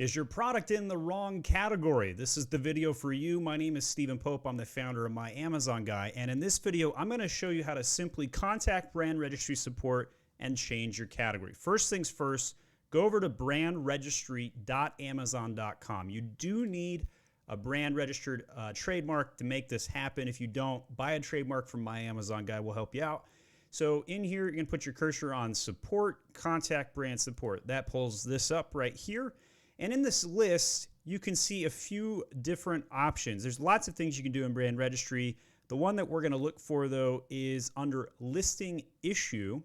Is your product in the wrong category? This is the video for you. My name is Stephen Pope. I'm the founder of My Amazon Guy. And in this video, I'm going to show you how to simply contact brand registry support and change your category. First things first, go over to brandregistry.amazon.com. You do need a brand registered trademark to make this happen. If you don't, buy a trademark from My Amazon Guy. We'll help you out. So in here, you're going to put your cursor on support, contact brand support. That pulls this up right here. And in this list, you can see a few different options. There's lots of things you can do in brand registry. The one that we're going to look for, though, is under listing issue,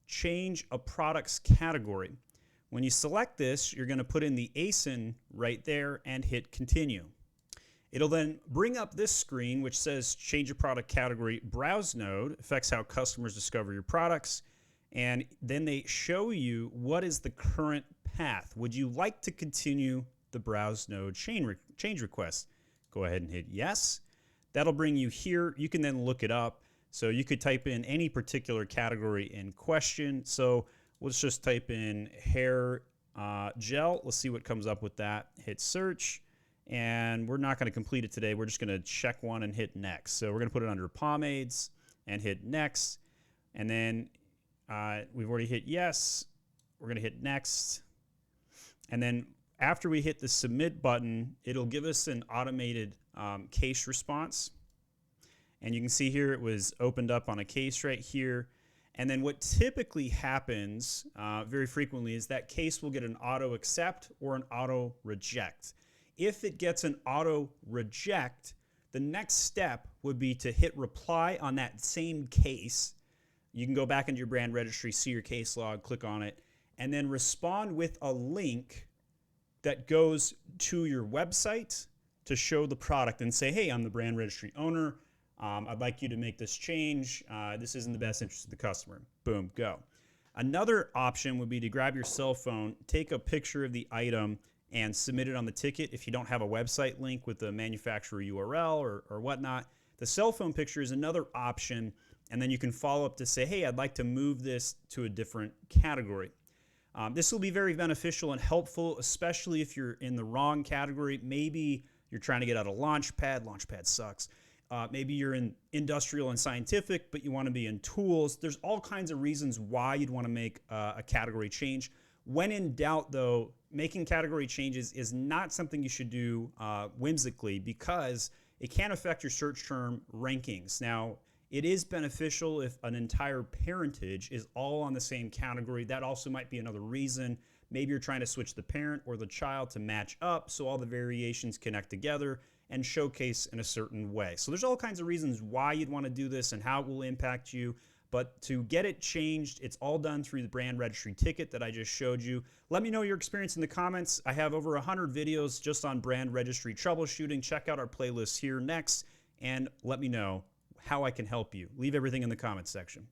change a product's category. When you select this, you're going to put in the ASIN right there and hit continue. It'll then bring up this screen, which says change a product category. Browse node affects how customers discover your products. And then they show you what is the current path. Would you like to continue the browse node change request? Go ahead and hit yes. That'll bring you here. You can then look it up. So you could type in any particular category in question. So let's just type in hair gel. Let's see what comes up with that. Hit search. And we're not going to complete it today. We're just going to check one and hit next. So we're going to put it under pomades and hit next. And then we've already hit yes. We're going to hit next. And then after we hit the submit button, it'll give us an automated case response. And you can see here it was opened up on a case right here. And then what typically happens very frequently is that case will get an auto accept or an auto reject. If it gets an auto reject, the next step would be to hit reply on that same case. You can go back into your brand registry, see your case log, click on it, and then respond with a link that goes to your website to show the product and say, hey, I'm the brand registry owner. I'd like you to make this change. This is in the best interest of the customer. Boom, go. Another option would be to grab your cell phone, take a picture of the item, and submit it on the ticket. If you don't have a website link with the manufacturer URL or whatnot, the cell phone picture is another option, and then you can follow up to say, hey, I'd like to move this to a different category. This will be very beneficial and helpful, especially if you're in the wrong category. Maybe you're trying to get out of Launchpad. Launchpad sucks. Maybe you're in industrial and scientific, but you want to be in tools. There's all kinds of reasons why you'd want to make a category change. When in doubt, though, making category changes is not something you should do whimsically, because it can affect your search term rankings. Now, it is beneficial if an entire parentage is all on the same category. That also might be another reason. Maybe you're trying to switch the parent or the child to match up so all the variations connect together and showcase in a certain way. So there's all kinds of reasons why you'd want to do this and how it will impact you. But to get it changed, it's all done through the brand registry ticket that I just showed you. Let me know your experience in the comments. I have over 100 videos just on brand registry troubleshooting. Check out our playlist here next and let me know how I can help you. Leave everything in the comments section.